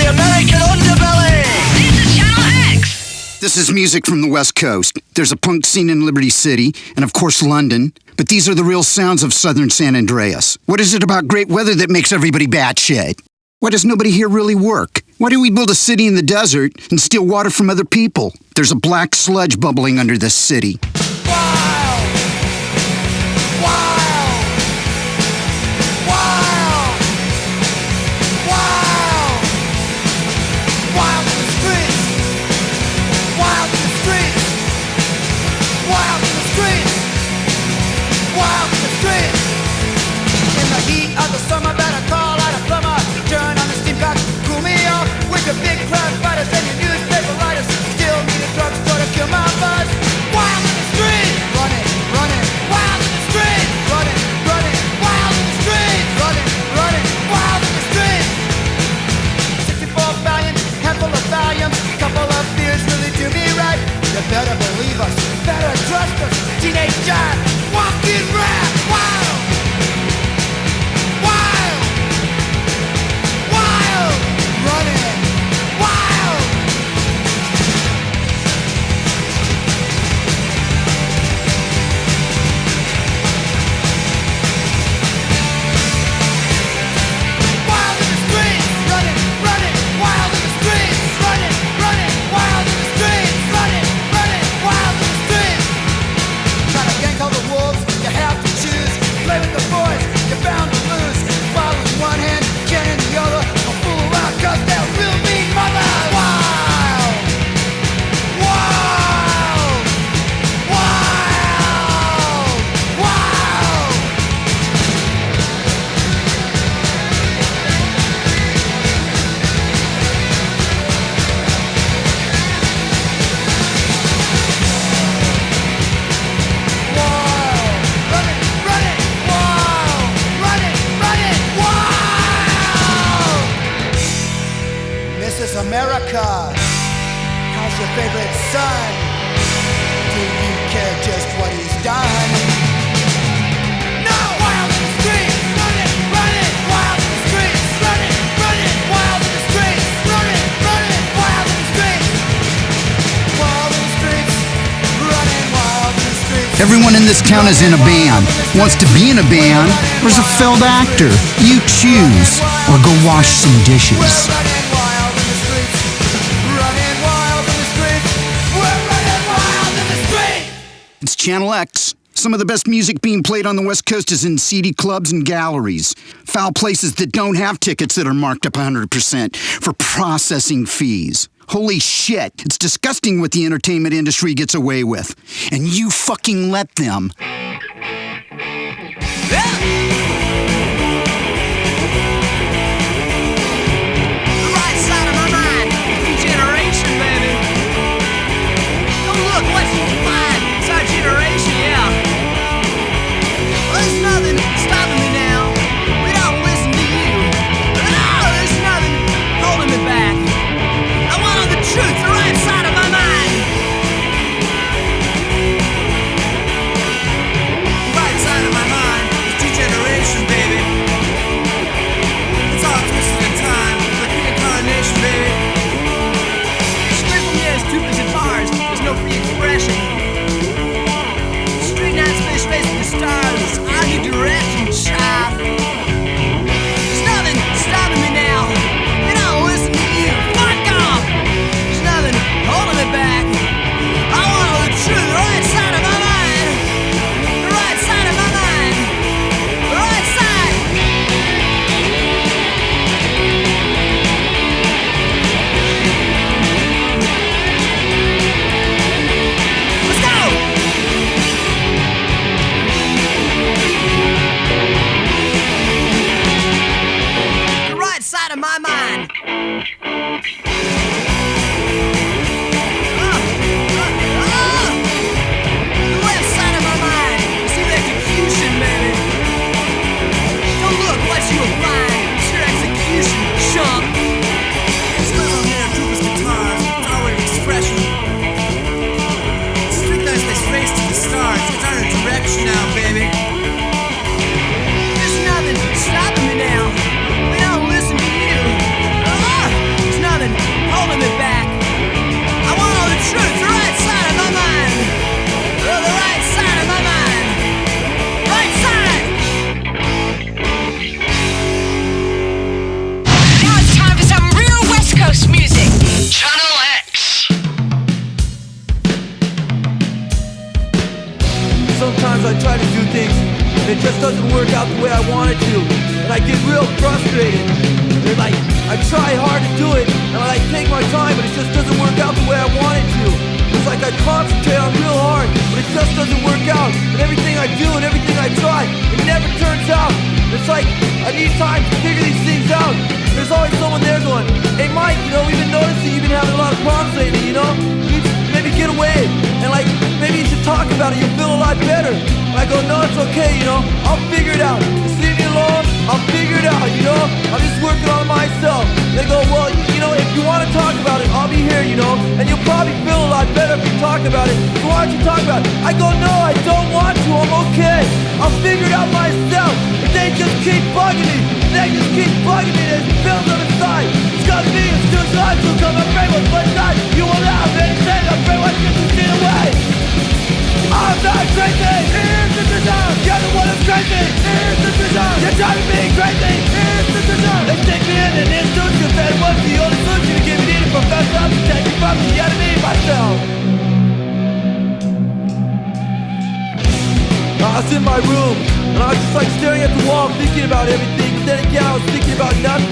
American underbelly. This is Channel X. This is music from the West Coast. There's a punk scene in Liberty City, and of course London. But these are the real sounds of southern San Andreas. What is it about great weather that makes everybody batshit? Why does nobody here really work? Why do we build a city in the desert and steal water from other people? There's a black sludge bubbling under this city. Wild, wild, wild, wild, wild in the streets, wild in the streets, wild in the streets, wild in the streets. In the heat of the summer, better call out a plumber. Turn on the steam cock, cool me off with your big crowd fighters and your newspaper writers. Still need a drugstore to kill my buzz. Wild in the streets, running, running. Wild in the streets, running, running. Wild in the streets, running, running. Wild in the streets. 64 valiant, handful of volumes, couple of beers really do me right. You better believe us, better trust us. Teenage giant, walking rap. Wild, wild, wild, running, wild. Wild in the streets, running, running. Wild in the streets, running, running. Wild in the streets, running, running. Wild in the streets. Got a gang called the Wolves, you have to choose. Play with the boys, you're bound to lose. Ball in one hand, can in the other. Don't fool around, cause they're real mean mothers. Wild, wild, wild, wild. Wild, running, running, wild, running, running, wild. Mrs. America, how's your favorite son? Do you care just what he's done? No! Wild in the streets, running, running, wild in the streets, running, running, wild in the streets, running, running, wild in the streets, wild in the streets, running, wild in the streets. Everyone in this town is in a band, wants to be in a band, or is a failed actor. You choose, or go wash some dishes. We're running wild in the streets, running wild in the streets, we're running wild in the streets. It's Channel X. Some of the best music being played on the West Coast is in seedy clubs and galleries. Foul places that don't have tickets that are marked up 100% for processing fees. Holy shit, it's disgusting what the entertainment industry gets away with. And you fucking let them. The right side of my mind, degeneration, baby. Don't look what you can find. It's our generation, yeah. Well, there's nothing stopping me now. We don't listen to you. No, there's nothing holding me back. I want all the truth, the right side of my mind. The right side of my mind is degeneration, baby. It's all twisted in time, like reincarnation, baby. Straight from here is duplicate bars, there's no free expression. Street night, space, facing the stars, it's our new direction, child. There's nothing stopping me now. They don't listen to you. Fuck off! There's nothing holding me back. I want all the truth, the right side of my mind. The right side of my mind. The right side. Let's go! The right side of my mind. The left side of my mind. See the execution, baby. Don't look what you will find. It's your execution, chump. Still on there, Cooper's guitars. It's already expression. Street guys, they race to the stars. It's our direction now, baby. There's nothing stopping me now. We don't listen to you. There's do it, and I like take my time, but it just doesn't work out the way I want it to. It's like I concentrate on real hard, but it just doesn't work out. And everything I do and everything I try, it never turns out. It's like I need time to figure these things out. There's always someone there going, hey Mike, you know, we've been noticing you've been having a lot of problems lately, you know? You need to maybe get away, and like, maybe you should talk about it, you'll feel a lot better. And I go, no, it's okay, you know, I'll figure it out. Just leave me alone, I'll figure it out, you know? I'm just working on myself. They go, well, you know, if you want to talk about it, I'll be here, you know? And you'll probably feel a lot better if you talk about it. So why don't you talk about it? I go, no, I don't want to, I'm okay. I'll figure it out myself. But they just keep bugging me. They just keep bugging me. There's bills on the side. It's gotta be institutional, come and pray with my side. You will not have anything, I pray what you can see away. I'm not crazy, here's the design. You're the one that's crazy, here's the design. You're driving me crazy, here's the design. They stick me in an institution, that was the only solution to give me the professor to take me from the enemy myself. I was in my room, and I was just like staring at the wall, thinking about everything. And then again, I was thinking about nothing.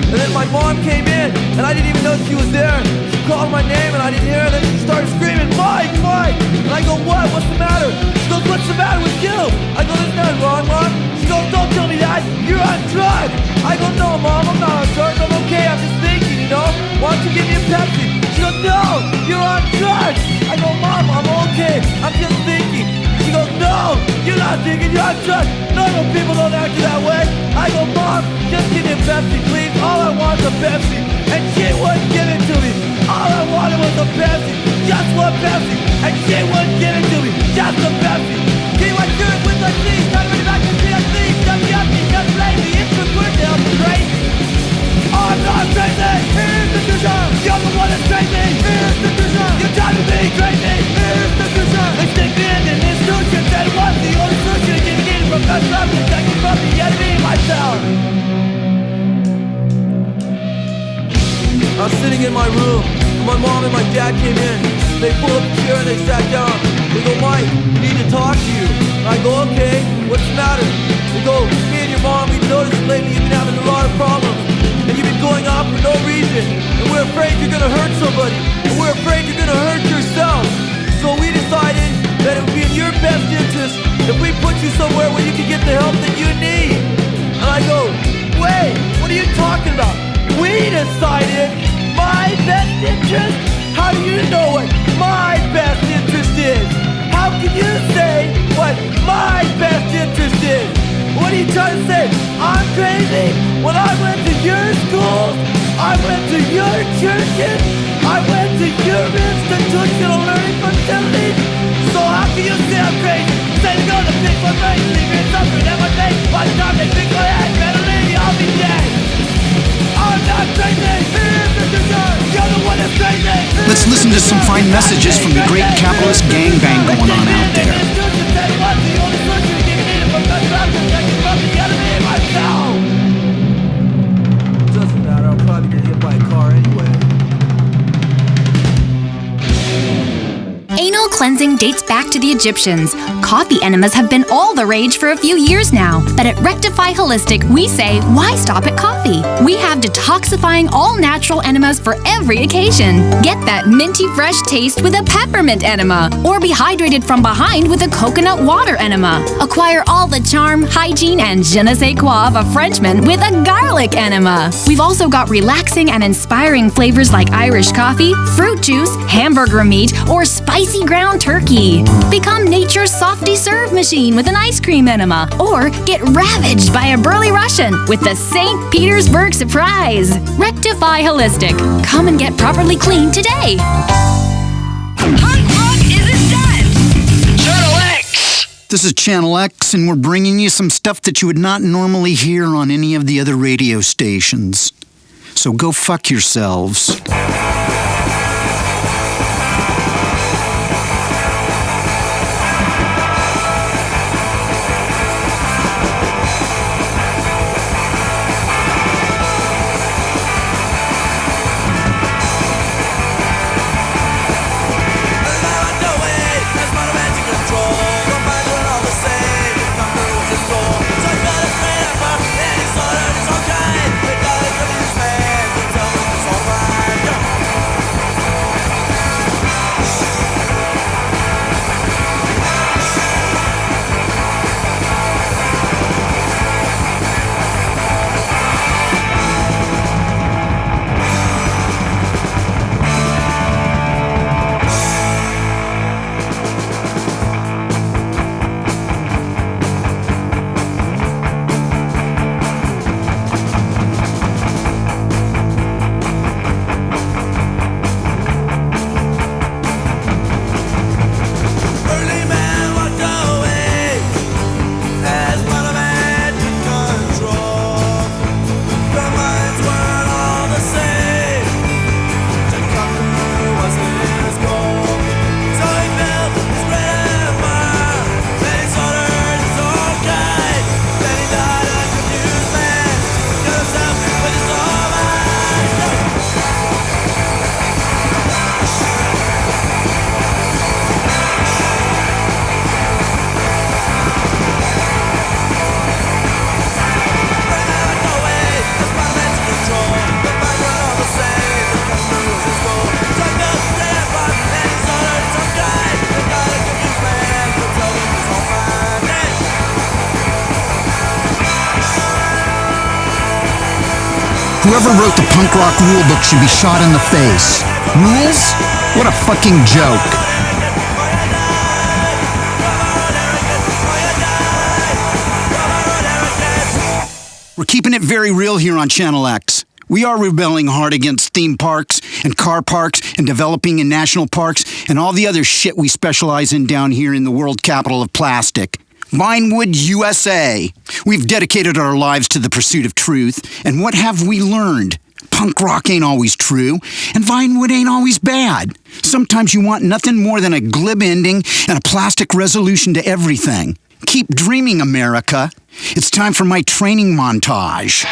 And then my mom came in, and I didn't even know she was there. She called my name, and I didn't hear her. Then she started screaming, Mike, Mike! And I go, what? What's the matter? She goes, what's the matter with you? I go, there's nothing wrong, Mom. She goes, don't tell me that. You're on drugs. I go, no, Mom, I'm not on drugs. I'm okay. I'm just thinking, you know? Why don't you give me a Pepsi? She goes, no, you're on drugs. I go, Mom, I'm okay. I'm just thinking. She goes, no, you're not thinking, you're on drugs. Normal people don't act that way. I go, Mom, just give me a Pepsi, please. All I want is a Pepsi. And she wouldn't give it to me. All I wanted was a Pepsi. Just one Pepsi. And she wouldn't give it to me. Just a Pepsi. Can you do it with the cheese? Not really back to CSC. Just yucky, just lazy. It's the good now, great. I'm not crazy. Here's the design. You're the one that's crazy. Here's the design. You're driving me crazy. Here's the design. They stick me in an institution that was the only solution to give me the professor to take me from the enemy myself. I was sitting in my room, and my mom and my dad came in. They pulled up a chair and they sat down. They go, Mike, we need to talk to you. And I go, okay, what's the matter? They go, me and your mom, we've noticed lately you've been having a lot of problems. And you've been going off for no reason. And we're afraid you're gonna hurt somebody. And we're afraid you're gonna hurt yourself. So we decided that it would be in your best interest if we put you somewhere where you can get the help that you need. And I go, wait, what are you talking about? We decided my best interest? How do you know what my best interest is? How can you say what my best interest is? What are you trying to say? I'm crazy? When I went to your schools, I went to your churches, I went to your institutional learning facilities. So how can you say I'm crazy? Say to go to pick my brain, leave me suffering at my face. By the time they pick my head, better leave me, I'll be dead. I'm not crazy, here's the design. You're the one that's crazy. Let's listen to some fine messages from the great capitalist gangbang going on out there. Doesn't matter, I'll probably get hit by a car anyway. Anal cleansing dates back to the Egyptians. Coffee enemas have been all the rage for a few years now. But at Rectify Holistic, we say, why stop at coffee? We have detoxifying all-natural enemas for every occasion. Get that minty fresh taste with a peppermint enema. Or be hydrated from behind with a coconut water enema. Acquire all the charm, hygiene, and je ne sais quoi of a Frenchman with a garlic enema. We've also got relaxing and inspiring flavors like Irish coffee, fruit juice, hamburger meat, or spicy ground turkey. Become nature's softy serve machine with an ice cream enema. Or get ravaged by a burly Russian with the St. Petersburg surprise. Rectify Holistic. Come and get properly clean today. Punk rock isn't dead. Channel X. This is Channel X, and we're bringing you some stuff that you would not normally hear on any of the other radio stations. So go fuck yourselves. It's okay. It doesn't use me. Tell me it's all Whoever wrote the punk rock rulebook should be shot in the face. Rules? What a fucking joke. We're keeping it very real here on Channel X. We are rebelling hard against theme parks and car parks and developing in national parks and all the other shit we specialize in down here in the world capital of plastic. Vinewood, USA. We've dedicated our lives to the pursuit of truth, and what have we learned? Punk rock ain't always true, and Vinewood ain't always bad. Sometimes you want nothing more than a glib ending and a plastic resolution to everything. Keep dreaming, America. It's time for my training montage.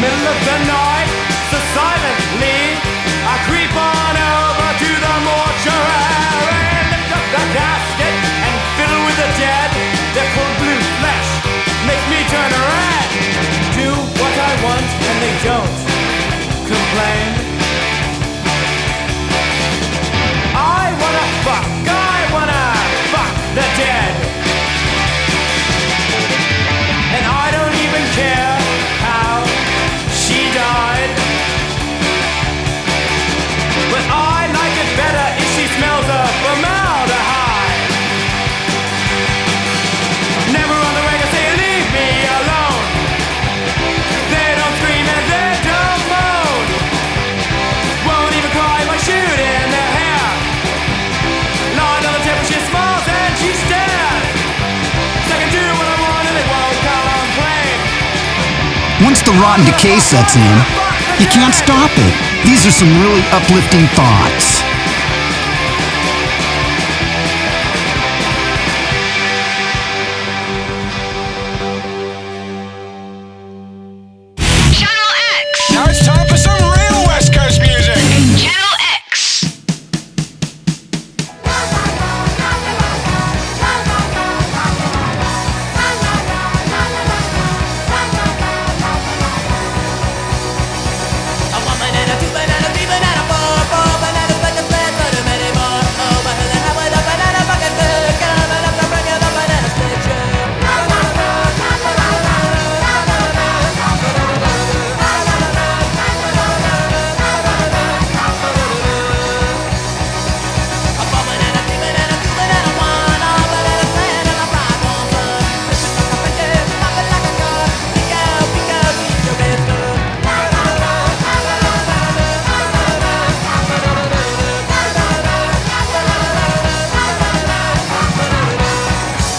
Middle of the night, so silently I creep on over to the mortuary, lift up the casket and fiddle with the dead. Their cold blue flesh makes me turn red. Do what I want and they don't complain. I wanna fuck the dead. And I don't even care how she died, but I like it better if she smells of formaldehyde. Never on the radio say leave me alone. They don't scream and they don't moan. Won't even cry if I shoot in their hair. Lying on the table she smiles and she stares. So I can do what I want and they won't complain. Once the rotten decay sets in, you can't stop it. These are some really uplifting thoughts. Channel X. Now it's time for some real West Coast music. Channel X. A woman and a two banana, three banana, four bananas, like a sled, but many more. Over hill and high with a banana bucket hook, coming up to bring you the banana split show. A woman and a three banana, two banana, one, all banana sled and a five on sun. Pop it like a gun, peek out, beat your best up.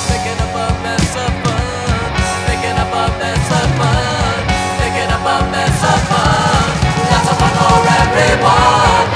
Picking up a mess of fun. Picking up a mess of fun. Picking up a mess of fun. Lots of fun for everyone.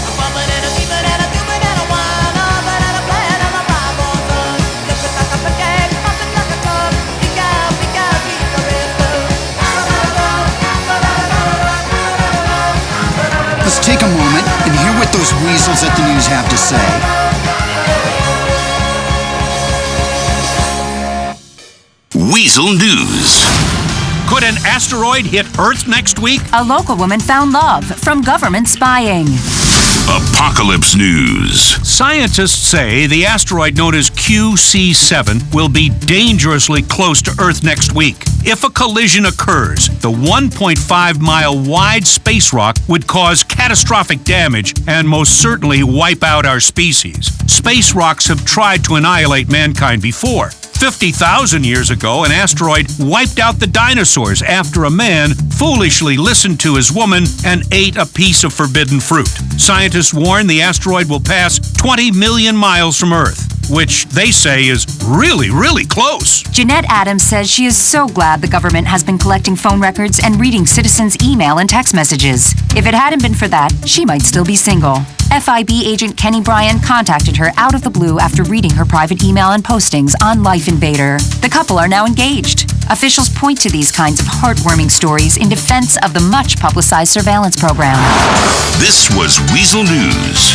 A woman and a three banana, two banana, one, all banana plan on a five on sun. Look like a pancake, pop it like a cup. Peek out, beat your best up. Let's take a moment and hear what those weasels at the news have to say. Weasel News. Could an asteroid hit Earth next week? A local woman found love from government spying. Apocalypse News. Scientists say the asteroid known as QC7 will be dangerously close to Earth next week. If a collision occurs, the 1.5-mile wide space rock would cause catastrophic damage and most certainly wipe out our species. Space rocks have tried to annihilate mankind before. 50,000 years ago, an asteroid wiped out the dinosaurs after a man foolishly listened to his woman and ate a piece of forbidden fruit. Scientists warn the asteroid will pass 20 million miles from Earth, which they say is really, really close. Jeanette Adams says she is so glad the government has been collecting phone records and reading citizens' email and text messages. If it hadn't been for that, she might still be single. FIB agent Kenny Bryan contacted her out of the blue after reading her private email and postings on Life Invader. The couple are now engaged. Officials point to these kinds of heartwarming stories in defense of the much-publicized surveillance program. This was Weasel News.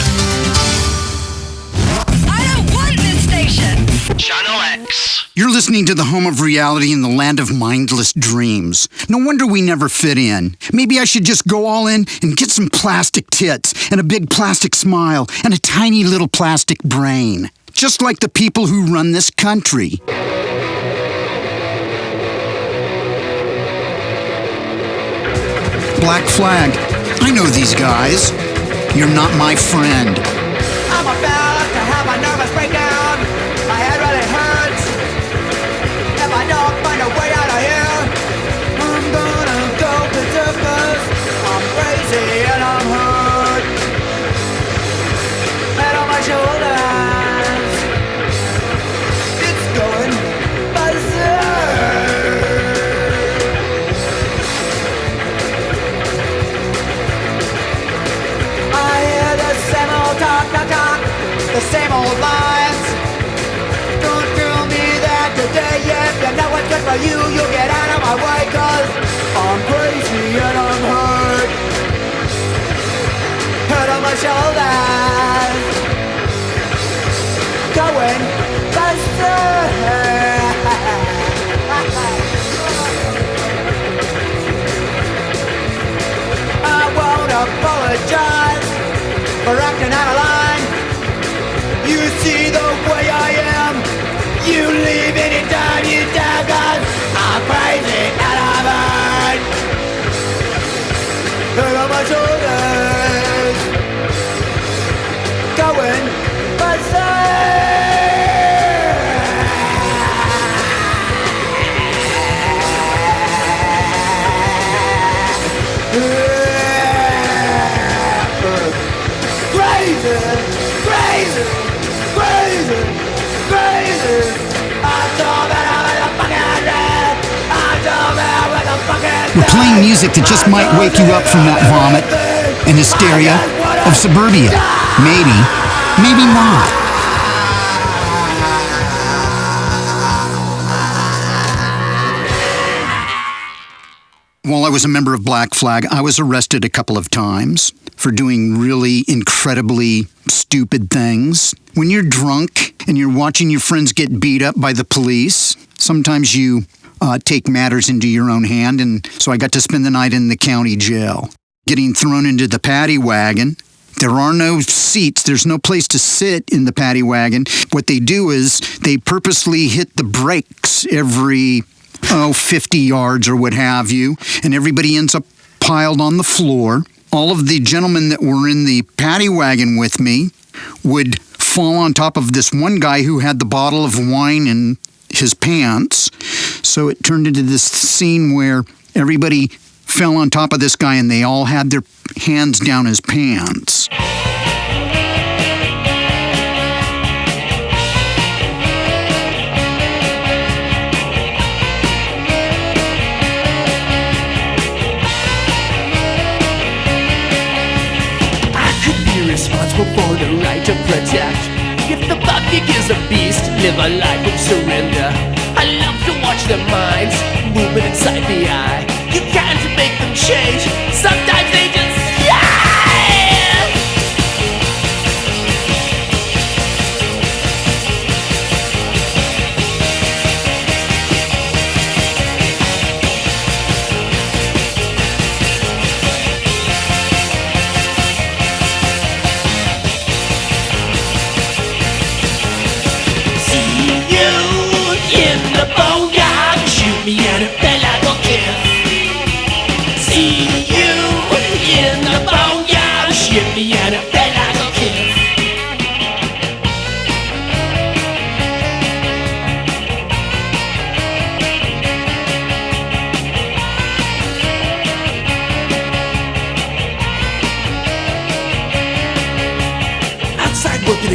Channel X. You're listening to the home of reality in the land of mindless dreams. No wonder we never fit in. Maybe I should just go all in and get some plastic tits and a big plastic smile and a tiny little plastic brain. Just like the people who run this country. Black Flag. I know these guys. You're not my friend. I'm about to have a nervous breakdown. My head really hurts. If I don't find a way out of here, I'm gonna go berserk 'cause I'm crazy and I'm hurt. Head on my shoulders, it's going berserk. I hear the same old talk, the same old lines. Don't tell me that today, if you know what's good for you, you'll get out of my way, 'cause I'm crazy and I'm hurt. Head on my shoulders, going berserk. I won't apologize for acting out of line. You see the way I am. You leave anytime you die, 'cause I'm crazy and I'm hurt. Head on my shoulders, going Crazy, crazy, crazy, crazy. I'm talking with a fucking red. I'm talking with a fucking We're playing music that just might wake you up from that vomit and hysteria of suburbia. Maybe, maybe not. While I was a member of Black Flag, I was arrested a couple of times for doing really incredibly stupid things. When you're drunk and you're watching your friends get beat up by the police, sometimes you take matters into your own hand, and so I got to spend the night in the county jail. Getting thrown into the paddy wagon. There are no seats. There's no place to sit in the paddy wagon. What they do is they purposely hit the brakes every 50 yards or what have you, and everybody ends up piled on the floor. All of the gentlemen that were in the paddy wagon with me would fall on top of this one guy who had the bottle of wine in his pants. So it turned into this scene where everybody fell on top of this guy and they all had their hands down his pants. Responsible for the right to protect. If the public is a beast, live a life of surrender. I love to watch their minds moving inside the eye. You can't make them change. Sometimes they just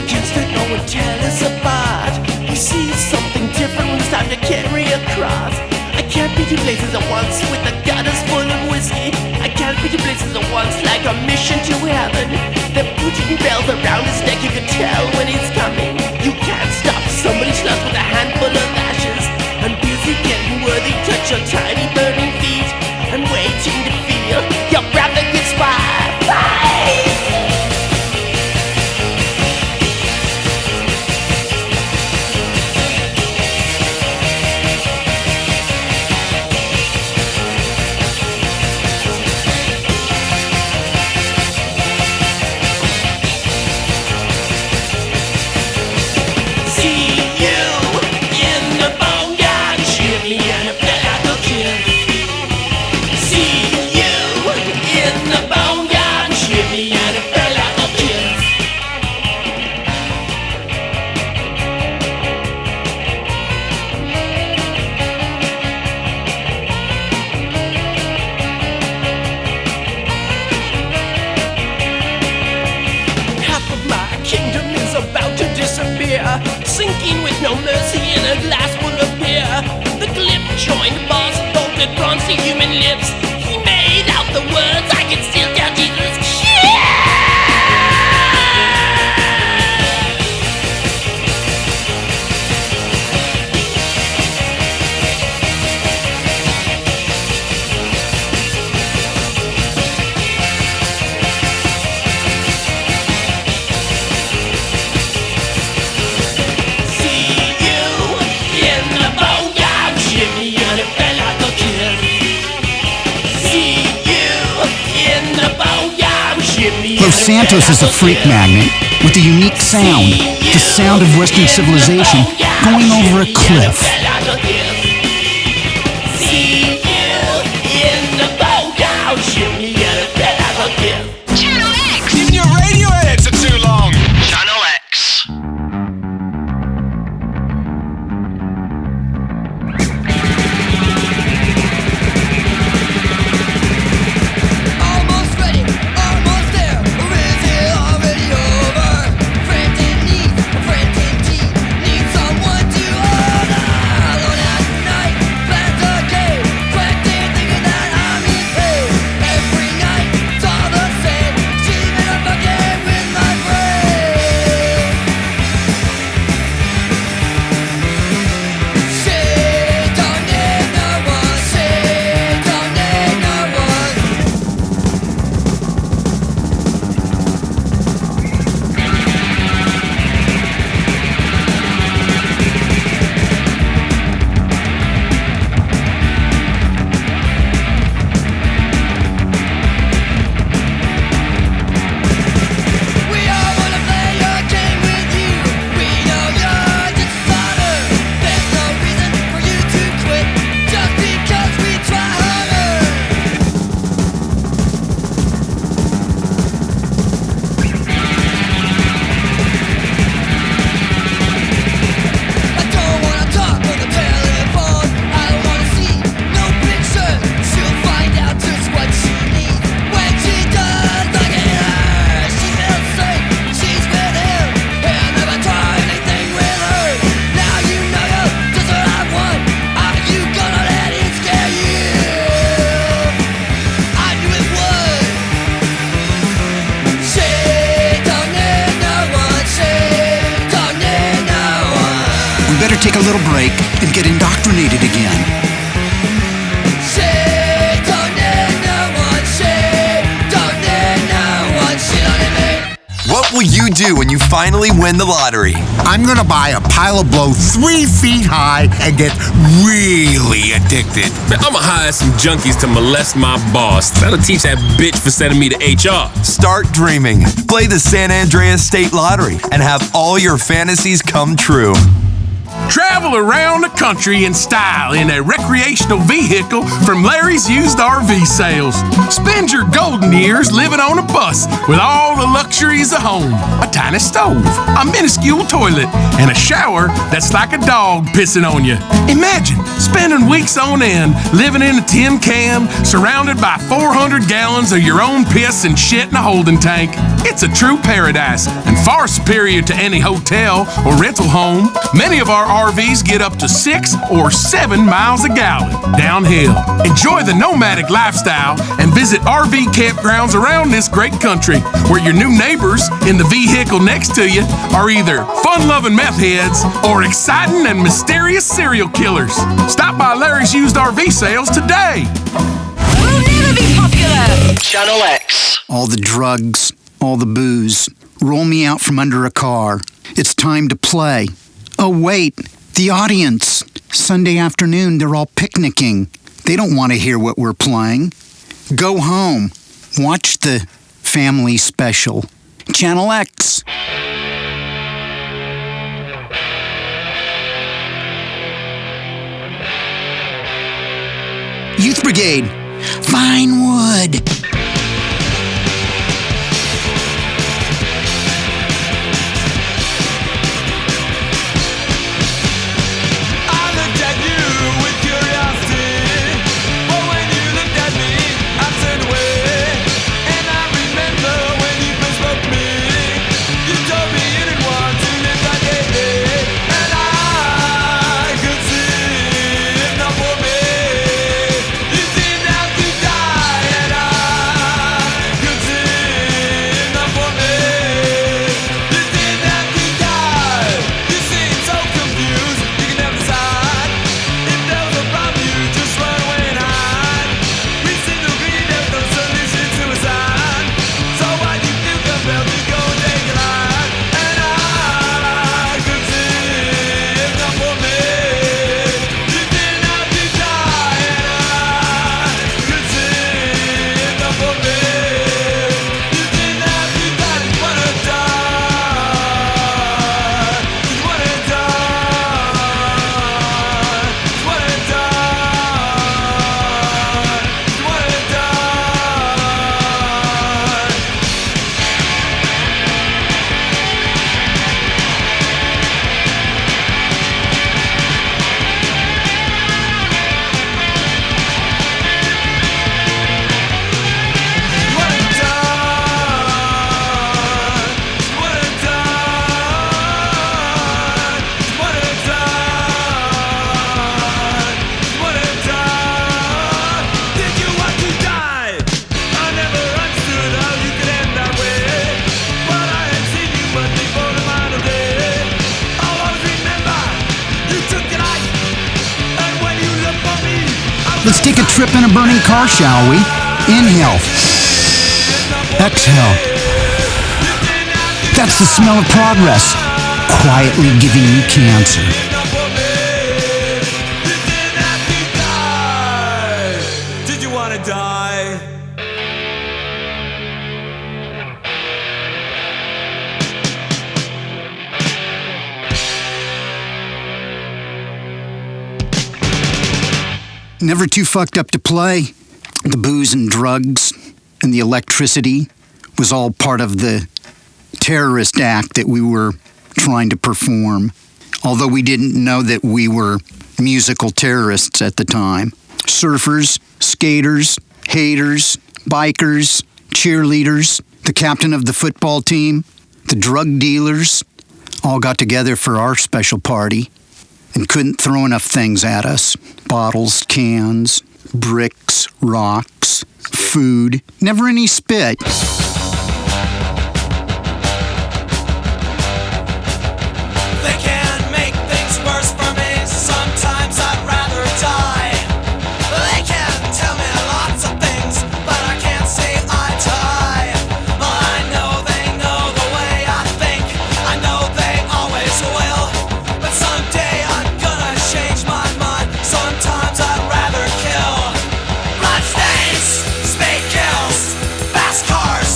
can't stand no one tear us apart. You see something different when it's time to carry a cross. I can't be two places at once with the gutters full of whiskey. I can't be two places at once like a mission to heaven. They're putting bells around his neck, you can tell when he's coming. You can't stop somebody's love with a handful of ashes. I'm busy getting worthy, touch your tiny burning feet. I'm waiting to feel your breath against my face. Sinking with no mercy in a glass full of beer. The clip joined bars and bolted bronzy human lips. He made out the words, I can still tell Jesus. Los Santos is a freak magnet with a unique sound, the sound of Western civilization going over a cliff. Channel X. Even your radio edits are too long. Channel X. Almost ready, almost there. Or is it already over? Frantic need, frantic tea. Need someone to hold on. Alone at night, plans a game. Frantic thinking that I'm in pain. Every night, it's all the same. Dreaming of a game with my brain. She don't need no one. She don't need no one. We all wanna play a game with you. We know you're just a starter. There's no reason for you to quit just because we try harder. I don't wanna talk on the telephone. I don't wanna see no picture. She'll find out just what she needs when she does look at her. She feels safe, she's with him. He'll never try anything with her. Now you know you're just what I want. Are you gonna let it scare you? I knew it would. She don't need no one. She don't need no one. We better take a little break and get indoctrinated again. She don't need no one. She don't need no one. She don't need me. What will you do when you finally win the lottery? I'm gonna buy a pile of blow 3 feet high and get really addicted. Man, I'ma hire some junkies to molest my boss. That'll teach that bitch for sending me to HR. Start dreaming. Play the San Andreas State Lottery and have all your fantasies come true. Travel around the country in style in a recreational vehicle from Larry's Used RV Sales. Spend your golden years living on a bus with all the luxuries of home. A tiny stove, a minuscule toilet, and a shower that's like a dog pissing on you. Imagine spending weeks on end living in a tin can surrounded by 400 gallons of your own piss and shit in a holding tank. It's a true paradise and far superior to any hotel or rental home. Many of our RVs get up to 6 or 7 miles a gallon downhill. Enjoy the nomadic lifestyle and visit RV campgrounds around this great country where your new neighbors in the vehicle next to you are either fun-loving meth heads or exciting and mysterious serial killers. Stop by Larry's used RV sales today. We'll never be popular. Channel X. All the drugs, all the booze. Roll me out from under a car. It's time to play. Oh, wait, the audience. Sunday afternoon, they're all picnicking. They don't want to hear what we're playing. Go home. Watch the family special. Channel X. Youth Brigade. Vinewood. Let's take a trip in a burning car, shall we? Inhale. Exhale. That's the smell of progress, quietly giving you cancer. Did you want to die? Never too fucked up to play. The booze and drugs and the electricity was all part of the terrorist act that we were trying to perform, although we didn't know that we were musical terrorists at the time. Surfers, skaters, haters, bikers, cheerleaders, the captain of the football team, the drug dealers, all got together for our special party and couldn't throw enough things at us. Bottles, cans, bricks, rocks, food, never any spit. They can make things worse for me. Sometimes I'd rather die. They can tell me lots of things, but I can't say eye to eye. I know they know the way I think. I know they always will. But someday I'm gonna change my mind. Sometimes I'd rather kill. Bloodstains, speed kills, fast cars,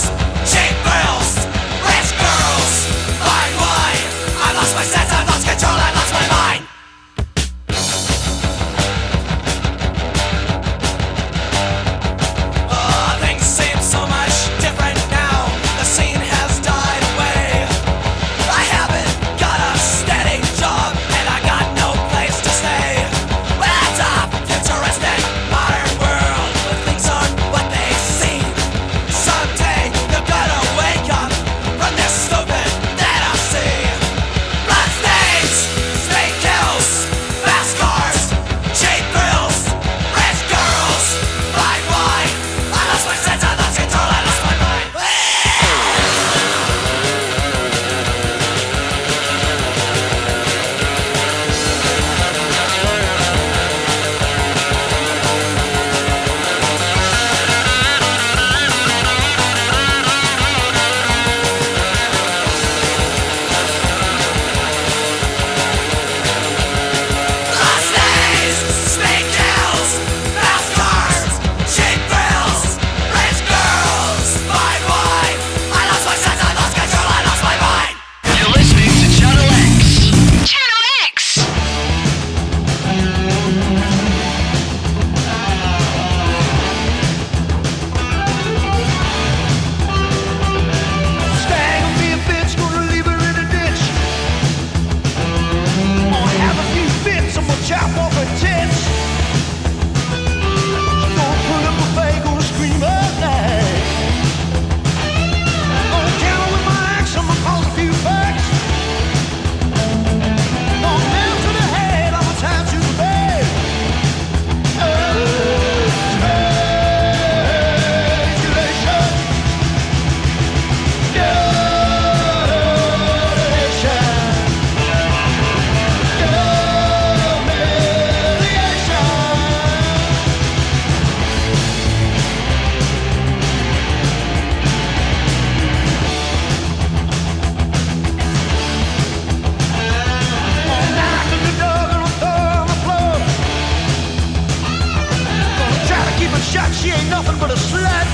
shot, she ain't nothing but a slut.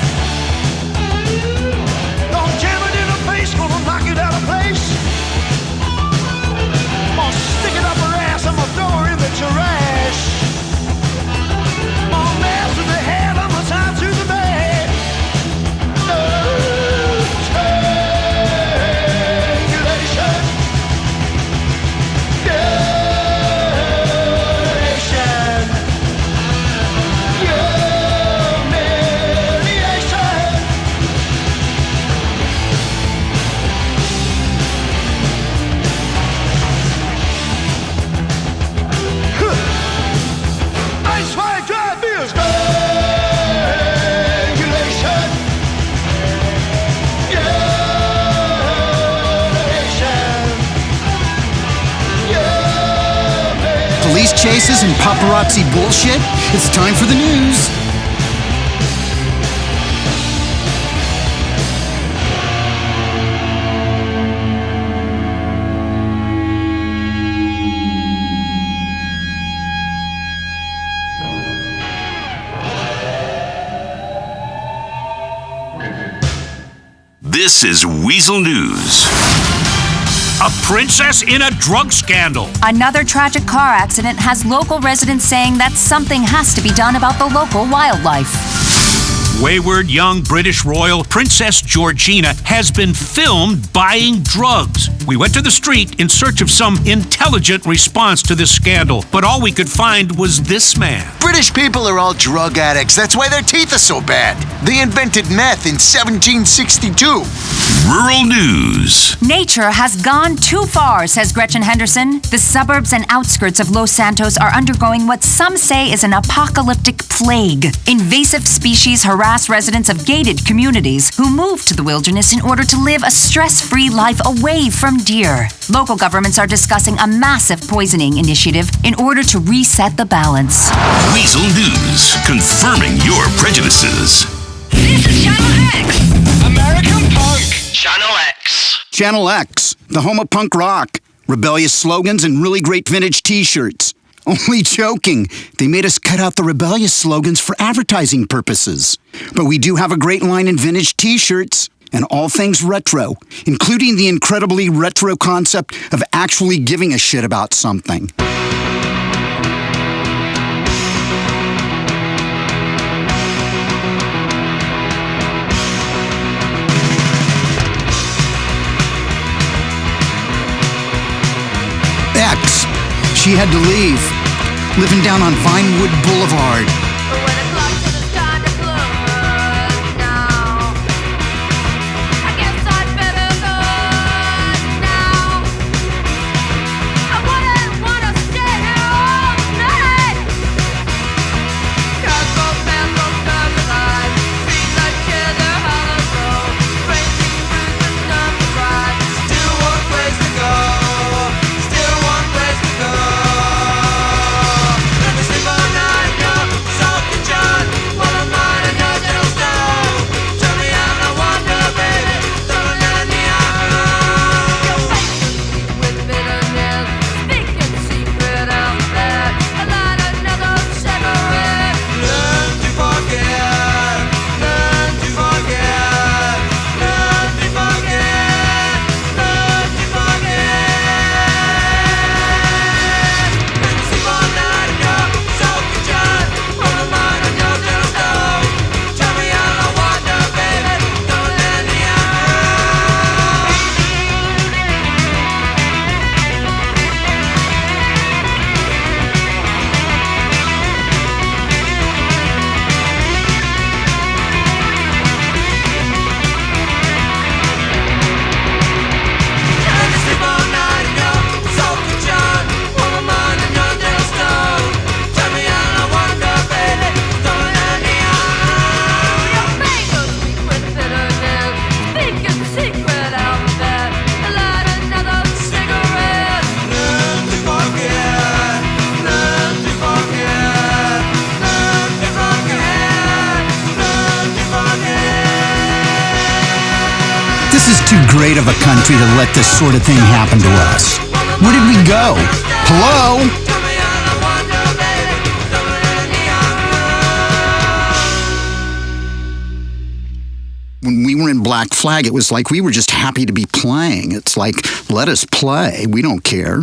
Gonna jam it in her face, gonna knock it out of place. Gonna stick it up her ass, I'm gonna throw her in the trash. Gonna mess with the head, I'm gonna tie to the bed. Police chases and paparazzi bullshit? It's time for the news. This is Weasel News. A princess in a drug scandal. Another tragic car accident has local residents saying that something has to be done about the local wildlife. Wayward young British royal Princess Georgina has been filmed buying drugs. We went to the street in search of some intelligent response to this scandal, but all we could find was this man. British people are all drug addicts. That's why their teeth are so bad. They invented meth in 1762. Rural News. Nature has gone too far, says Gretchen Henderson. The suburbs and outskirts of Los Santos are undergoing what some say is an apocalyptic plague. Invasive species harass residents of gated communities who move to the wilderness in order to live a stress-free life away from deer. Local governments are discussing a massive poisoning initiative in order to reset the balance. Weasel News, confirming your prejudices. This is Channel X. American punk. Channel X. Channel X, the home of punk rock, rebellious slogans, and really great vintage t-shirts. Only joking. They made us cut out the rebellious slogans for advertising purposes. But we do have a great line in vintage t-shirts and all things retro, including the incredibly retro concept of actually giving a shit about something. X. She had to leave, living down on Vinewood Boulevard. This is too great of a country to let this sort of thing happen to us. Where did we go? Hello? went Black Flag, it was like we were just happy to be playing. It's like, let us play. We don't care.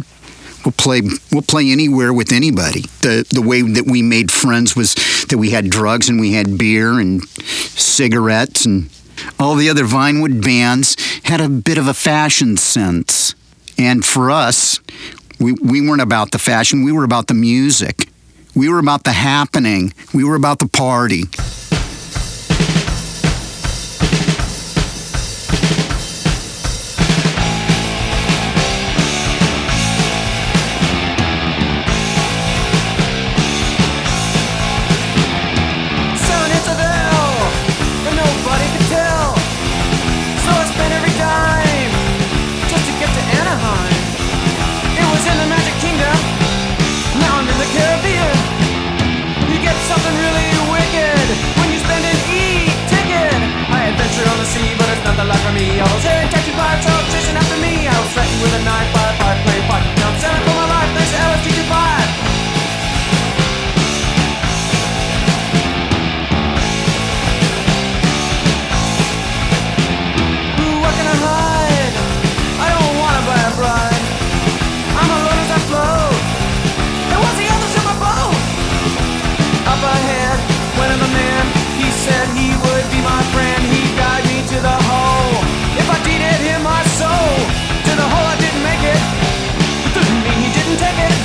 We'll play anywhere with anybody. The way that we made friends was that we had drugs and we had beer and cigarettes, and all the other Vinewood bands had a bit of a fashion sense. And for us, we weren't about the fashion, we were about the music. We were about the happening. We were about the party. I was here catching pirates all chasing after me. I was threatened with a knife by a pipe playing fight. Now I'm selling for my life, thanks to LSD-25. What can I hide? I don't wanna buy a bride. I'm alone as I float. And what's the other ship my boat? Up ahead, went in the man. He said he would be my friend. He'd guide me to the hole. If I deeded him my soul to the hole, I didn't make it. It doesn't mean he didn't take it.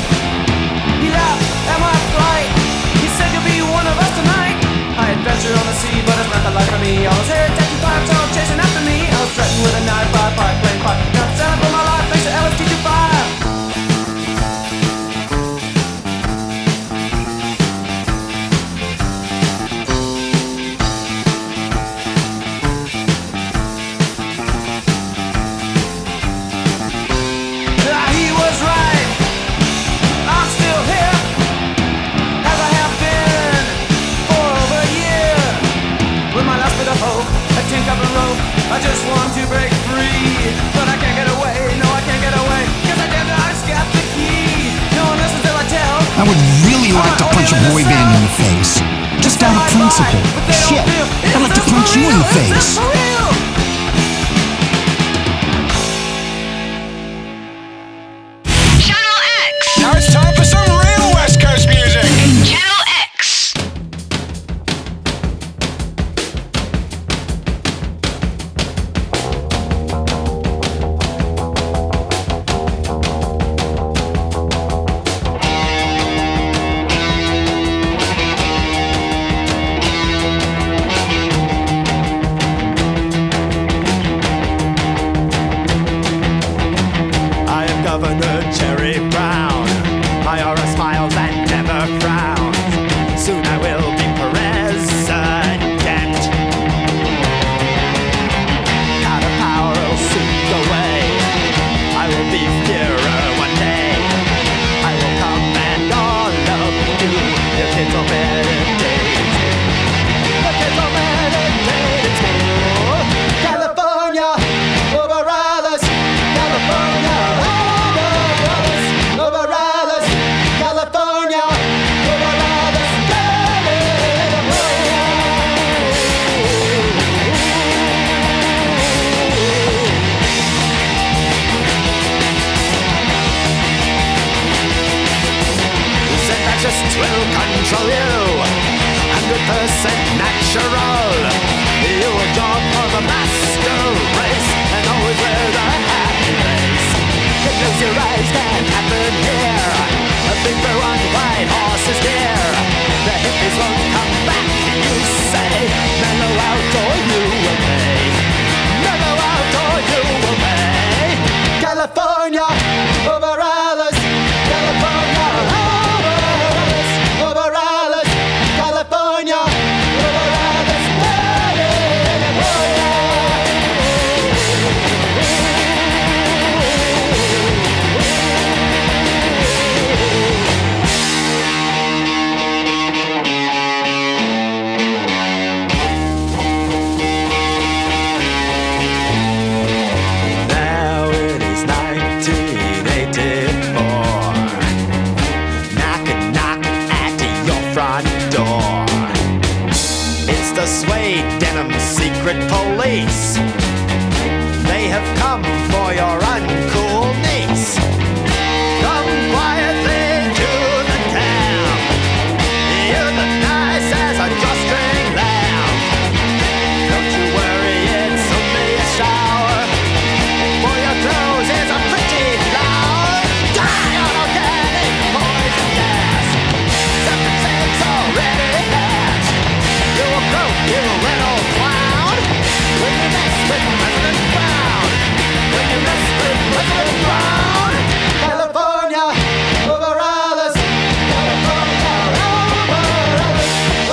He laughed at my plight. He said you'll be one of us tonight. I adventure on the sea, but it's not the life for me. I was here taking pirates all chasing after me. I was threatened with a knife by a pipe playing fight. Now I'm selling for my life thanks to LSD-25. I just want to break free, but I can't get away, no I can't get away, cause I damn I just got the key. No one listens till I tell. I would really like to punch a boy band in the face. Just out of principle. Shit, I'd like to punch you in the face. Channel X. Now it's time for some real West Coast music. Channel X. Governor Jerry Brown. My aura smiles and never frowns. Soon I will be president. Kind of power will soon go away. I will be Führer one day. I will command all of you. Your kids will meditate. Your kids will meditate in school. California, over Alice. California. Just will control you, 100% natural. You will jump for the master race and always wear the happy face. You close your eyes, can't happen here. A big blue on white horse is dear. The hippies won't come back, you say. Mellow out or you will pay. Mellow out or you will pay. California, over Alice. California, over Alice, California, over Alice, now it is 1984. Knock, knock at your front door. It's the suede denim secret police. They have come for your uncool niece. Come quietly to the town. You look nice as a drawstring lamb. Don't you worry, it's only a shower. For your clothes is a pretty flower. Die on organic poison gas. 7-6 already passed. You will broke, you little clown. When you mess with President Brown. When you mess with President Brown. California, over others. California,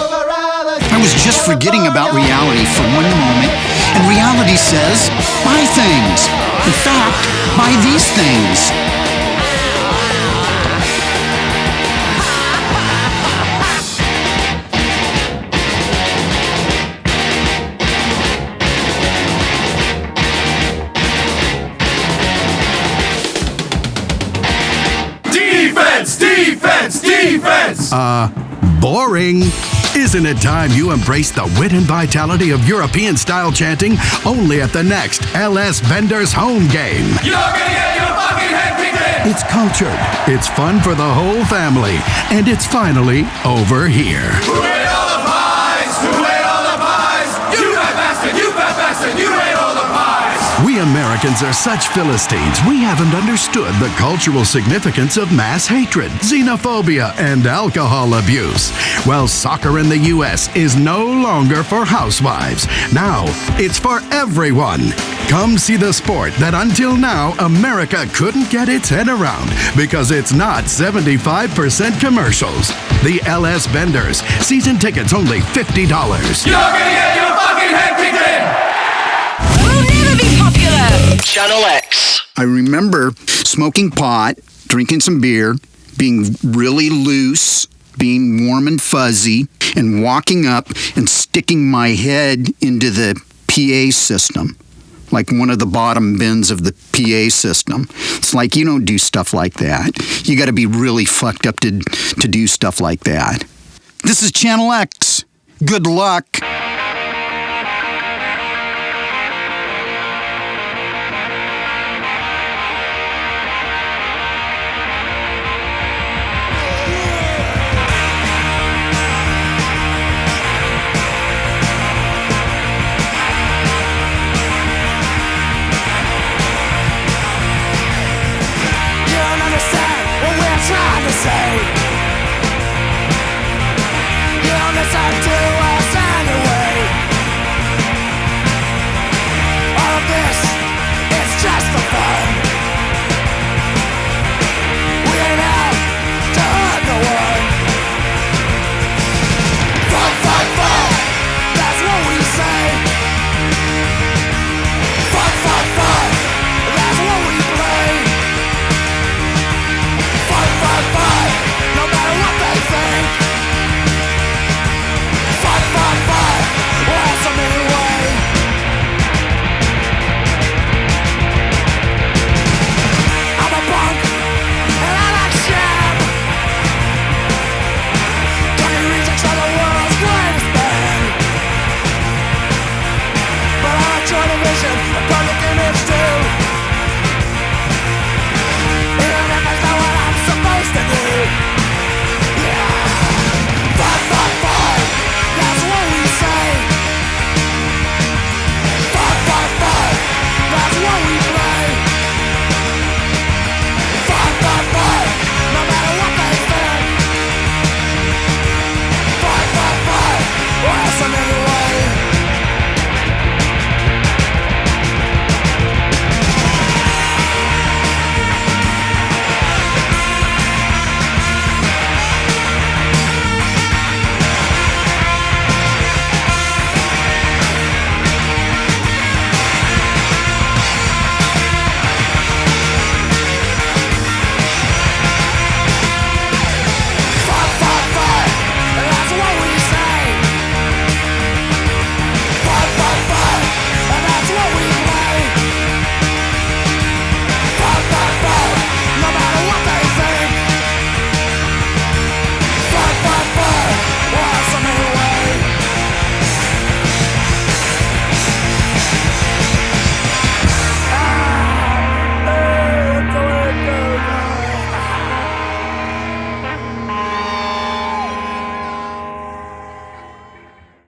over others. I was just forgetting about reality for one moment, and reality says, buy things. In fact, buy these things. Defense! Defense! Defense! Boring. Isn't it time you embrace the wit and vitality of European-style chanting only at the next LS Benders home game? You're gonna get your fucking head kicked in! It's cultured, it's fun for the whole family, and it's finally over here. Who ate all the pies? Who ate all the pies? You fat bastard! You fat bastard! You ate all the pies! We Americans are such Philistines, we haven't understood the cultural significance of mass hatred, xenophobia, and alcohol abuse. Well, soccer in the U.S. is no longer for housewives. Now, it's for everyone. Come see the sport that until now America couldn't get its head around because it's not 75% commercials. The LS Benders. Season tickets only $50. You're gonna get your fucking head kicked in! Channel X. I remember smoking pot, drinking some beer, being really loose, being warm and fuzzy, and walking up and sticking my head into the PA system, like one of the bottom bins of the PA system. It's like, you don't do stuff like that. You got to be really fucked up to do stuff like that. This is Channel X. Good luck. Say you listen to us anyway.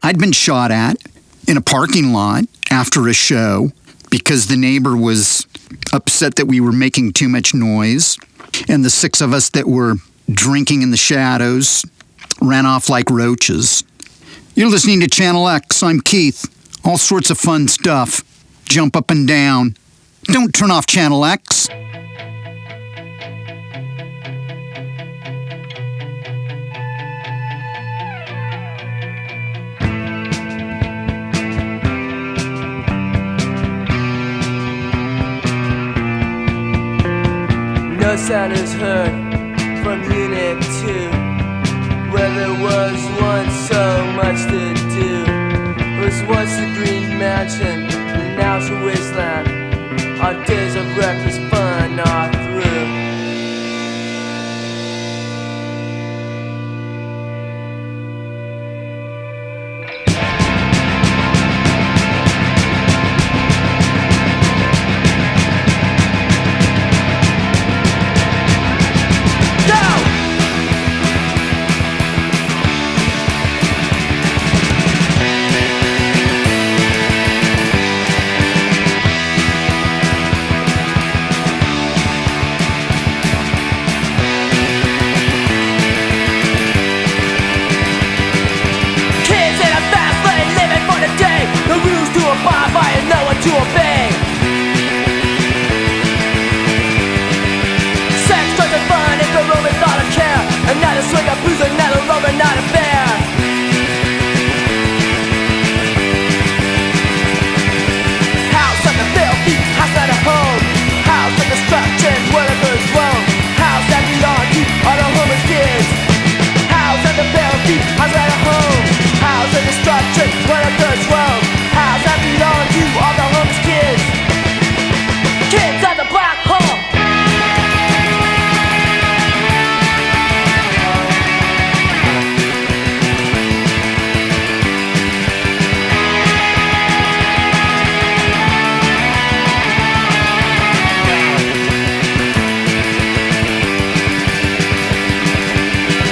I'd been shot at in a parking lot after a show because the neighbor was upset that we were making too much noise, and the 6 of us that were drinking in the shadows ran off like roaches. You're listening to Channel X. I'm Keith. All sorts of fun stuff. Jump up and down. Don't turn off Channel X. No sound is heard from Unit 2, where there was once so much to do. It was once a green mansion, and now it's a wasteland. Our days of reckless fun are through. To obey. Sex, drugs, and fun is the room is not a care. Another swing of booze, another rover, not a bear. House of the filthy, house not a home. House of destruction, where the birds roam. House that belong to all the homeless kids. House of the filthy, house not a home. House of destruction, where the birds roam. House that belong to all the homeless kids. Kids at the black hole.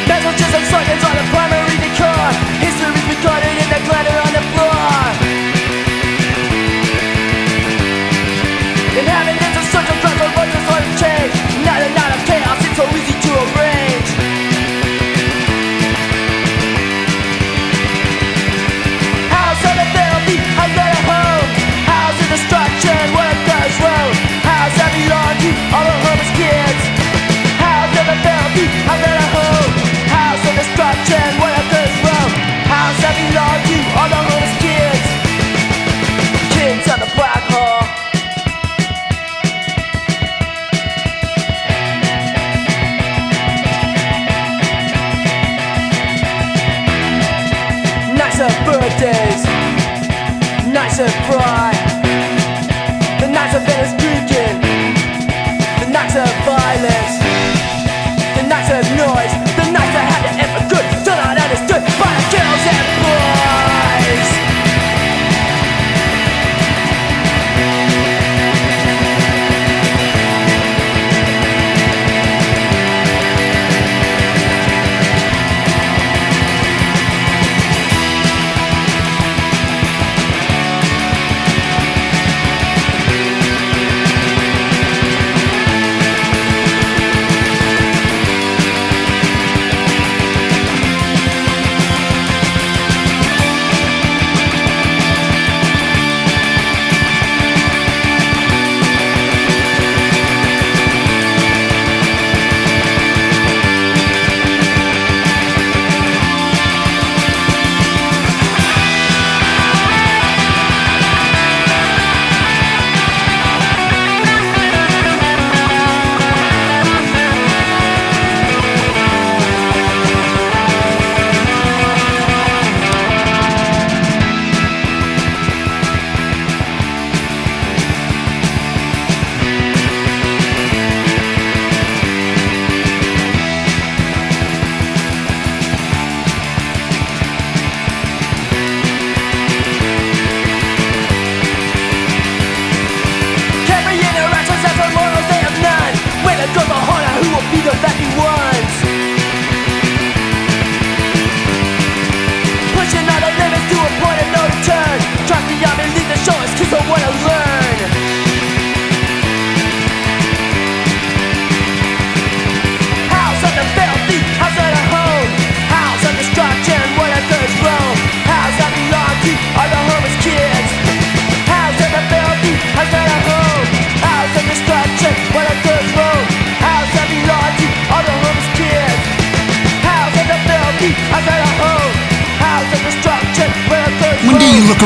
Messages and slogans are the primary decor. History is recorded in the glitter on the floor. Inhabitants of social class are roaches on a change. Not a night of chaos, it's so easy to arrange. House of the filthy, house of the home. House of destruction, where it goes roam. House that belong to all the homeless kids. House of the filthy, house of the home. House of destruction, where it goes roam. House that belong to all the homeless kids. Kids of the black hole. Birthdays, nights of pride, the nights of endless drinking, the nights of violence, the nights of noise, the nights that had to end for good, still not understood by the girls and boys.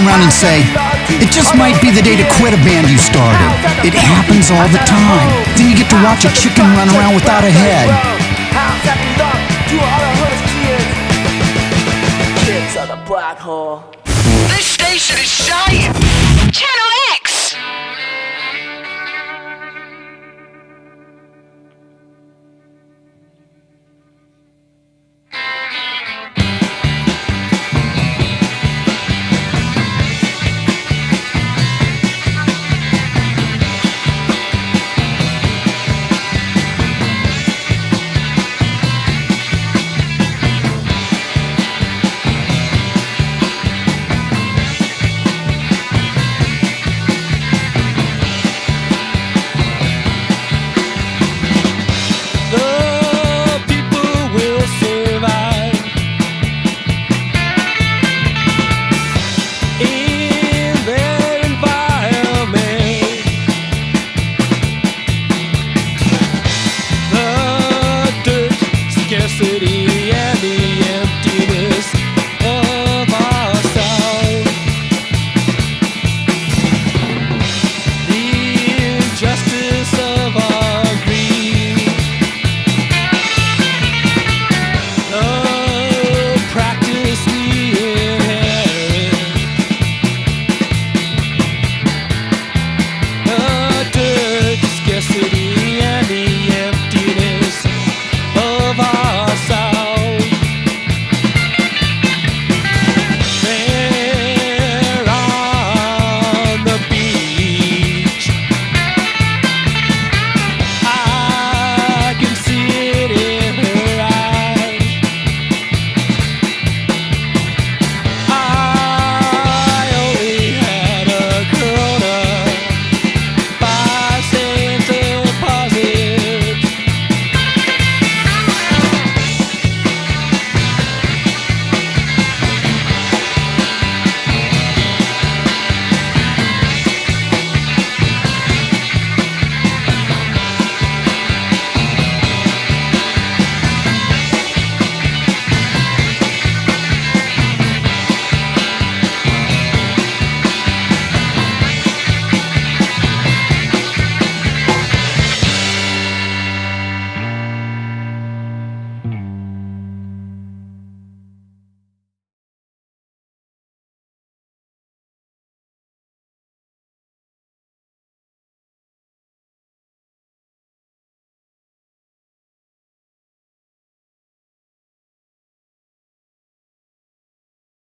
around and say, it just might be the day to quit a band you started. It happens all the time. Then you get to watch a chicken run around without a head. Kids on the black hole. This station is shite. Channel X.